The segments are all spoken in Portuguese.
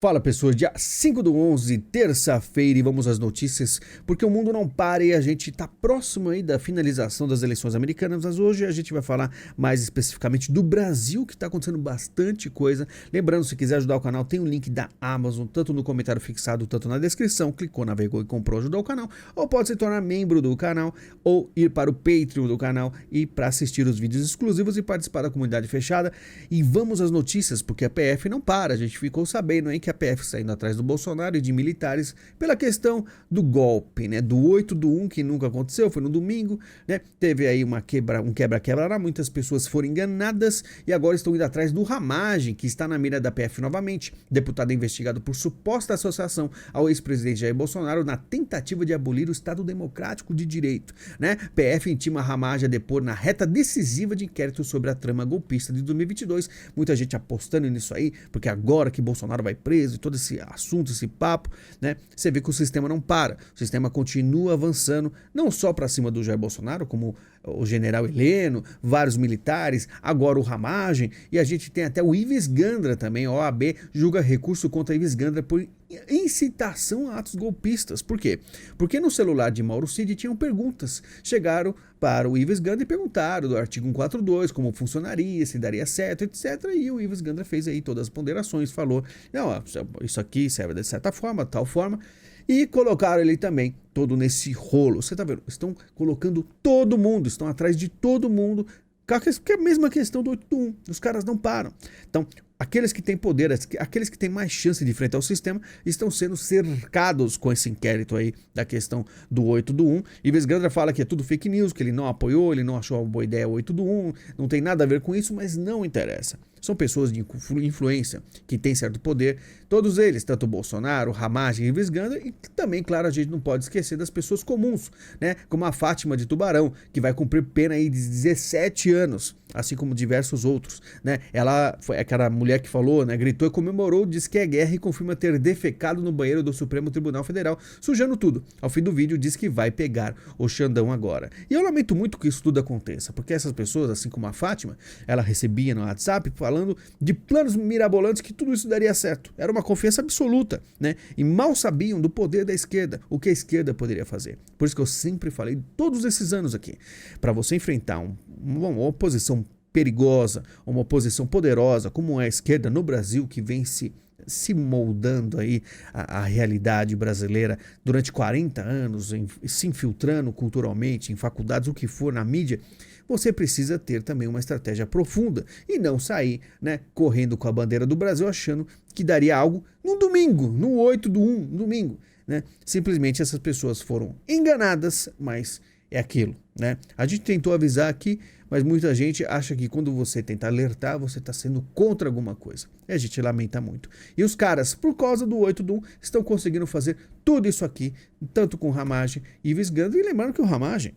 Fala pessoas, dia 5/11, terça-feira, e vamos às notícias, porque o mundo não para e a gente está próximo aí da finalização das eleições americanas, mas hoje a gente vai falar mais especificamente do Brasil, que está acontecendo bastante coisa. Lembrando, se quiser ajudar o canal, tem um link da Amazon, tanto no comentário fixado, tanto na descrição, clicou, navegou e comprou, ajudar o canal, ou pode se tornar membro do canal, ou ir para o Patreon do canal e para assistir os vídeos exclusivos e participar da comunidade fechada. E vamos às notícias, porque a PF não para, a gente ficou sabendo aí que a PF saindo atrás do Bolsonaro e de militares pela questão do golpe, né, do 8/1, que nunca aconteceu, foi no domingo, né, teve aí um quebra-quebra lá, muitas pessoas foram enganadas e agora estão indo atrás do Ramagem, que está na mira da PF novamente, deputado investigado por suposta associação ao ex-presidente Jair Bolsonaro na tentativa de abolir o Estado Democrático de Direito, né, PF intima Ramagem a depor na reta decisiva de inquérito sobre a trama golpista de 2022, muita gente apostando nisso aí, porque agora que Bolsonaro vai preso e todo esse assunto, esse papo, né? Você vê que o sistema não para, o sistema continua avançando, não só para cima do Jair Bolsonaro, como o general Heleno, vários militares, agora o Ramagem, e a gente tem até o Ives Gandra também, a OAB julga recurso contra Ives Gandra por incitação a atos golpistas. Por quê? Porque no celular de Mauro Cid tinham perguntas, chegaram para o Ives Gandra e perguntaram do artigo 142, como funcionaria, se daria certo, etc. E o Ives Gandra fez aí todas as ponderações, falou, não, isso aqui serve de certa forma, tal forma, e colocaram ele também todo nesse rolo. Você tá vendo? Estão colocando todo mundo, estão atrás de todo mundo, que é a mesma questão do 8/1, os caras não param. Então, aqueles que têm poder, aqueles que têm mais chance de enfrentar o sistema, estão sendo cercados com esse inquérito aí da questão do 8/1. Ives Gandra fala que é tudo fake news, que ele não apoiou, ele não achou uma boa ideia o 8/1, não tem nada a ver com isso, mas não interessa. São pessoas de influência, que têm certo poder, todos eles, tanto o Bolsonaro, o Ramagem e Ives Gandra, e também, claro, a gente não pode esquecer das pessoas comuns, né, como a Fátima de Tubarão, que vai cumprir pena aí de 17 anos, assim como diversos outros, né, ela foi aquela mulher que falou, né, gritou e comemorou, disse que é guerra e confirma ter defecado no banheiro do Supremo Tribunal Federal, sujando tudo. Ao fim do vídeo, diz que vai pegar o Xandão agora. E eu lamento muito que isso tudo aconteça, porque essas pessoas, assim como a Fátima, ela recebia no WhatsApp falando de planos mirabolantes que tudo isso daria certo. Era uma confiança absoluta, né? E mal sabiam do poder da esquerda, o que a esquerda poderia fazer. Por isso que eu sempre falei, todos esses anos aqui, para você enfrentar uma oposição perigosa, uma oposição poderosa, como é a esquerda no Brasil, que vem se moldando aí a realidade brasileira durante 40 anos, se infiltrando culturalmente, em faculdades, o que for, na mídia, você precisa ter também uma estratégia profunda e não sair, né, correndo com a bandeira do Brasil achando que daria algo no domingo, no 8/1, domingo, né? Simplesmente essas pessoas foram enganadas, mas é aquilo, né? A gente tentou avisar aqui, mas muita gente acha que quando você tenta alertar, você está sendo contra alguma coisa. E a gente lamenta muito. E os caras, por causa do 8/1, estão conseguindo fazer tudo isso aqui, tanto com Ramagem e Ives Gandra. E lembrando que o Ramagem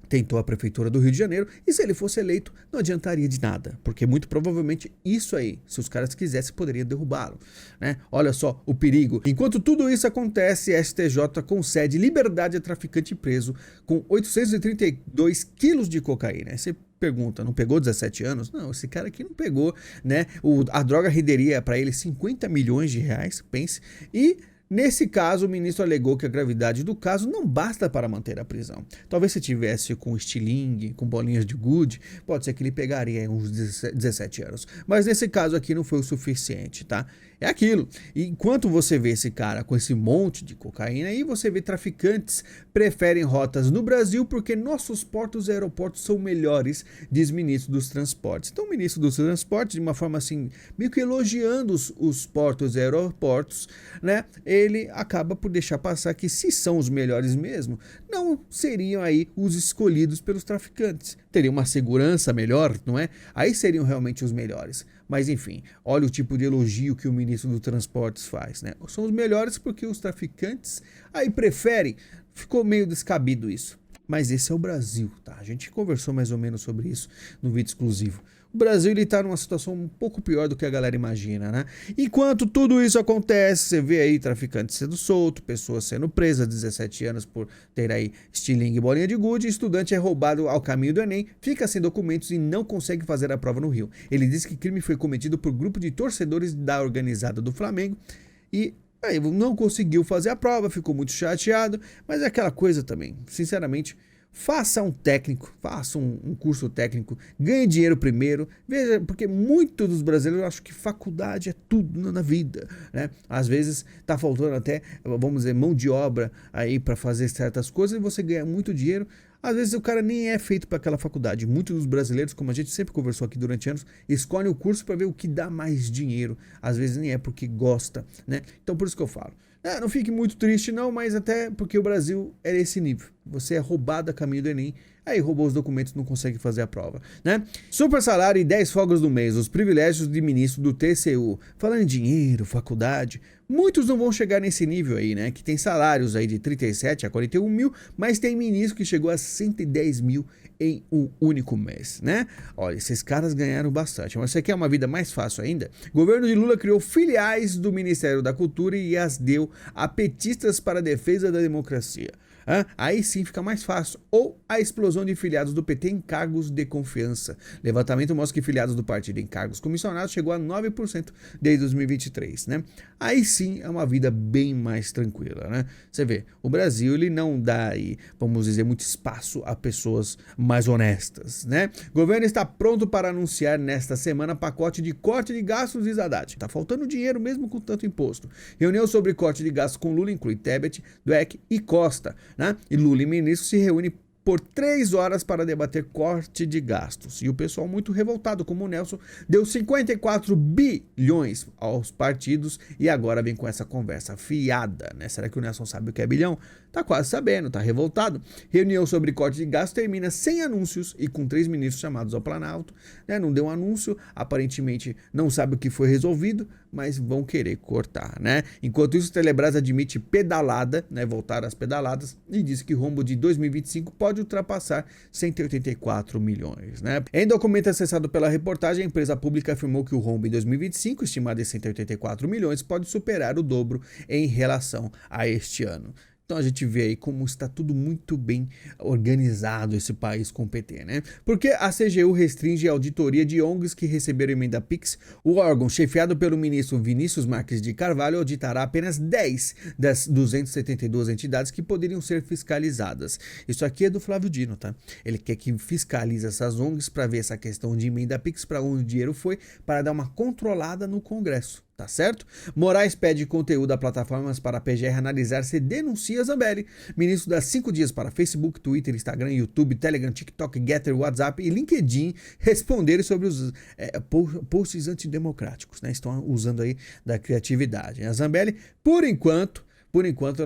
tentou a prefeitura do Rio de Janeiro e se ele fosse eleito não adiantaria de nada, porque muito provavelmente isso aí, se os caras quisessem, poderiam derrubá-lo, né? Olha só o perigo. Enquanto tudo isso acontece, STJ concede liberdade a traficante preso com 832 quilos de cocaína. Você pergunta, não pegou 17 anos? Não, esse cara aqui não pegou, né? A droga renderia para ele 50 milhões de reais, pense, e nesse caso, o ministro alegou que a gravidade do caso não basta para manter a prisão. Talvez se tivesse com estilingue, com bolinhas de gude, pode ser que ele pegaria uns 17 anos. Mas nesse caso aqui não foi o suficiente, tá? É aquilo. E enquanto você vê esse cara com esse monte de cocaína aí, você vê traficantes preferem rotas no Brasil porque nossos portos e aeroportos são melhores, diz o ministro dos Transportes. Então o ministro dos Transportes, de uma forma assim, meio que elogiando os portos e aeroportos, né? Ele acaba por deixar passar que se são os melhores mesmo, não seriam aí os escolhidos pelos traficantes. Teriam uma segurança melhor, não é? Aí seriam realmente os melhores. Mas enfim, olha o tipo de elogio que o ministro dos Transportes faz, né? São os melhores porque os traficantes aí preferem. Ficou meio descabido isso. Mas esse é o Brasil, tá? A gente conversou mais ou menos sobre isso no vídeo exclusivo. O Brasil ele tá numa situação um pouco pior do que a galera imagina, né? Enquanto tudo isso acontece, você vê aí traficante sendo solto, pessoas sendo presas, 17 anos por ter aí estilingue e bolinha de gude, estudante é roubado ao caminho do Enem, fica sem documentos e não consegue fazer a prova no Rio. Ele diz que o crime foi cometido por grupo de torcedores da organizada do Flamengo e aí não conseguiu fazer a prova, ficou muito chateado, mas é aquela coisa também, sinceramente. Faça um técnico, faça um curso técnico, ganhe dinheiro primeiro, veja, porque muitos dos brasileiros acham que faculdade é tudo na vida, né? Às vezes tá faltando até, vamos dizer, mão de obra aí para fazer certas coisas e você ganha muito dinheiro. Às vezes o cara nem é feito para aquela faculdade. Muitos dos brasileiros, como a gente sempre conversou aqui durante anos, escolhem o curso para ver o que dá mais dinheiro. Às vezes nem é porque gosta, né? Então por isso que eu falo. Não fique muito triste não, mas até porque o Brasil é esse nível. Você é roubado a caminho do Enem, aí roubou os documentos, não consegue fazer a prova, né? Super salário e 10 folgas do mês, os privilégios de ministro do TCU. Falando em dinheiro, faculdade, muitos não vão chegar nesse nível aí, né? Que tem salários aí de 37 a 41 mil, mas tem ministro que chegou a 110 mil em um único mês, né? Olha, esses caras ganharam bastante, mas você quer uma vida mais fácil ainda? O governo de Lula criou filiais do Ministério da Cultura e as deu a petistas para a defesa da democracia. Aí sim fica mais fácil. Ou a explosão de filiados do PT em cargos de confiança. Levantamento mostra que filiados do partido em cargos comissionados chegou a 9% desde 2023, né? Aí sim é uma vida bem mais tranquila, né? Você vê, o Brasil ele não dá aí, vamos dizer, muito espaço a pessoas mais honestas, né? O governo está pronto para anunciar nesta semana pacote de corte de gastos de Haddad. Tá faltando dinheiro mesmo com tanto imposto. Reunião sobre corte de gastos com Lula inclui Tebet, Dweck e Costa, né? E Lula e ministro se reúnem por 3 horas para debater corte de gastos. E o pessoal muito revoltado, como o Nelson, deu 54 bilhões aos partidos e agora vem com essa conversa fiada, né? Será que o Nelson sabe o que é bilhão? Tá quase sabendo, tá revoltado. Reunião sobre corte de gastos termina sem anúncios e com 3 ministros chamados ao Planalto, né? Não deu um anúncio, aparentemente não sabe o que foi resolvido, mas vão querer cortar, né? Enquanto isso, Telebrás admite pedalada, né? Voltar às pedaladas e diz que o rombo de 2025 pode ultrapassar 184 milhões, né? Em documento acessado pela reportagem, a empresa pública afirmou que o rombo em 2025, estimado em 184 milhões, pode superar o dobro em relação a este ano. Então a gente vê aí como está tudo muito bem organizado esse país com o PT, né? Porque a CGU restringe a auditoria de ONGs que receberam emenda PIX. O órgão, chefiado pelo ministro Vinícius Marques de Carvalho, auditará apenas 10 das 272 entidades que poderiam ser fiscalizadas. Isso aqui é do Flávio Dino, tá? Ele quer que fiscalize essas ONGs para ver essa questão de emenda PIX, para onde o dinheiro foi, para dar uma controlada no Congresso. Tá certo? Moraes pede conteúdo a plataformas para a PGR analisar se denuncia Zambelli. Ministro dá 5 dias para Facebook, Twitter, Instagram, YouTube, Telegram, TikTok, Getter, WhatsApp e LinkedIn responderem sobre os posts antidemocráticos, né? Estão usando aí da criatividade. A Zambelli, por enquanto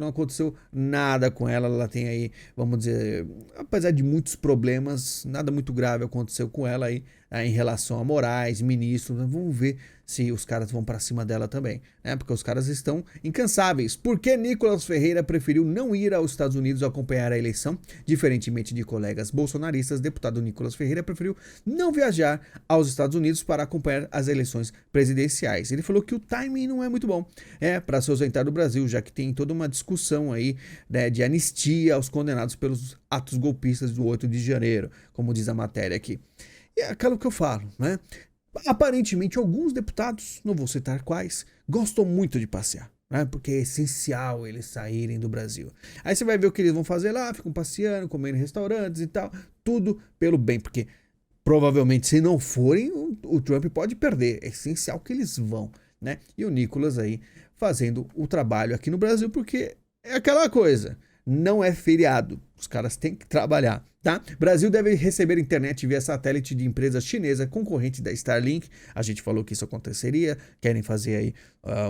não aconteceu nada com ela. Ela tem aí, vamos dizer, apesar de muitos problemas, nada muito grave aconteceu com ela aí em relação a Moraes, ministro. Vamos ver se os caras vão para cima dela também, né? Porque os caras estão incansáveis. Por que Nicolas Ferreira preferiu não ir aos Estados Unidos acompanhar a eleição? Diferentemente de colegas bolsonaristas, deputado Nicolas Ferreira preferiu não viajar aos Estados Unidos para acompanhar as eleições presidenciais. Ele falou que o timing não é muito bom para se ausentar do Brasil, já que tem toda uma discussão aí, né, de anistia aos condenados pelos atos golpistas do 8 de janeiro, como diz a matéria aqui. E é aquilo que eu falo, né? Aparentemente, alguns deputados, não vou citar quais, gostam muito de passear, né? Porque é essencial eles saírem do Brasil. Aí você vai ver o que eles vão fazer lá, ficam passeando, comendo em restaurantes e tal, tudo pelo bem, porque provavelmente se não forem, o Trump pode perder. É essencial que eles vão, né? E o Nicolas aí fazendo o trabalho aqui no Brasil, porque é aquela coisa, não é feriado, os caras têm que trabalhar, tá? Brasil deve receber internet via satélite de empresa chinesa concorrente da Starlink. A gente falou que isso aconteceria, querem fazer aí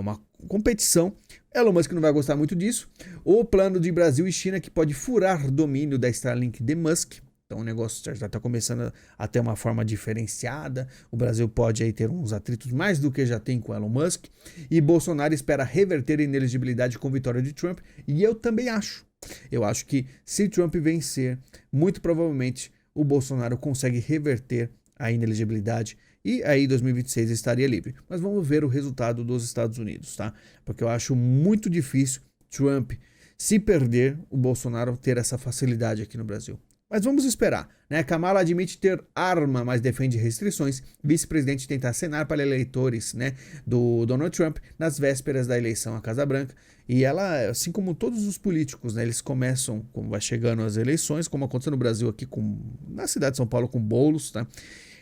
uma competição. Elon Musk não vai gostar muito disso. O plano de Brasil e China que pode furar domínio da Starlink de Musk. Então o negócio já está começando a ter uma forma diferenciada. O Brasil pode aí ter uns atritos mais do que já tem com Elon Musk. E Bolsonaro espera reverter a inelegibilidade com vitória de Trump. E eu também acho. Eu acho que se Trump vencer, muito provavelmente o Bolsonaro consegue reverter a inelegibilidade e aí 2026 estaria livre. Mas vamos ver o resultado dos Estados Unidos, tá? Porque eu acho muito difícil Trump, se perder, o Bolsonaro ter essa facilidade aqui no Brasil. Mas vamos esperar, né? Kamala admite ter arma, mas defende restrições. Vice-presidente tenta acenar para eleitores, né, do Donald Trump nas vésperas da eleição à Casa Branca. E ela, assim como todos os políticos, né, eles começam, como vai chegando as eleições, como aconteceu no Brasil aqui, na cidade de São Paulo com Boulos, tá?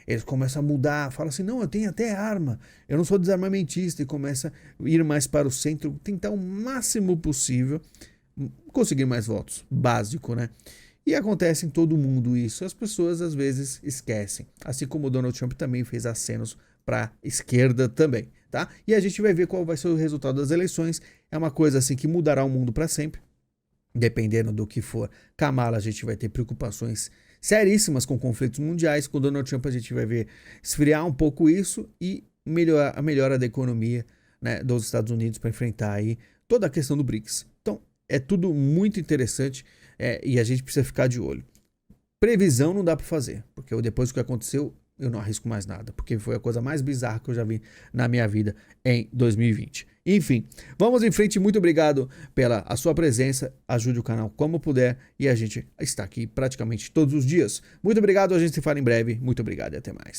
Eles começam a mudar, falam assim, não, eu tenho até arma, eu não sou desarmamentista, e começa a ir mais para o centro, tentar o máximo possível conseguir mais votos, básico, né? E acontece em todo mundo isso, as pessoas às vezes esquecem, assim como o Donald Trump também fez acenos para a esquerda também, tá? E a gente vai ver qual vai ser o resultado das eleições, é uma coisa assim que mudará o mundo para sempre, dependendo do que for. Kamala, a gente vai ter preocupações seríssimas com conflitos mundiais, com Donald Trump a gente vai ver esfriar um pouco isso e a melhora da economia, né, dos Estados Unidos para enfrentar aí toda a questão do BRICS. Então, é tudo muito interessante e a gente precisa ficar de olho. Previsão não dá para fazer, porque depois do que aconteceu, eu não arrisco mais nada, porque foi a coisa mais bizarra que eu já vi na minha vida em 2020. Enfim, vamos em frente, muito obrigado pela a sua presença, ajude o canal como puder e a gente está aqui praticamente todos os dias. Muito obrigado, a gente se fala em breve, muito obrigado e até mais.